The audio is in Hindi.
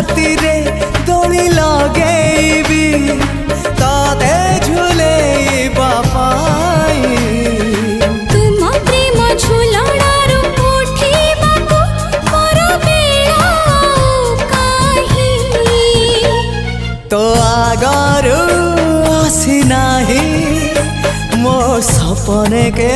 रातिरे दोली लगेबी तते झुलेइबा पाई तुम प्रेम झुलणारू उठिबाकू मोर बेला काहे तो आगरू आसी नाही मो सपने के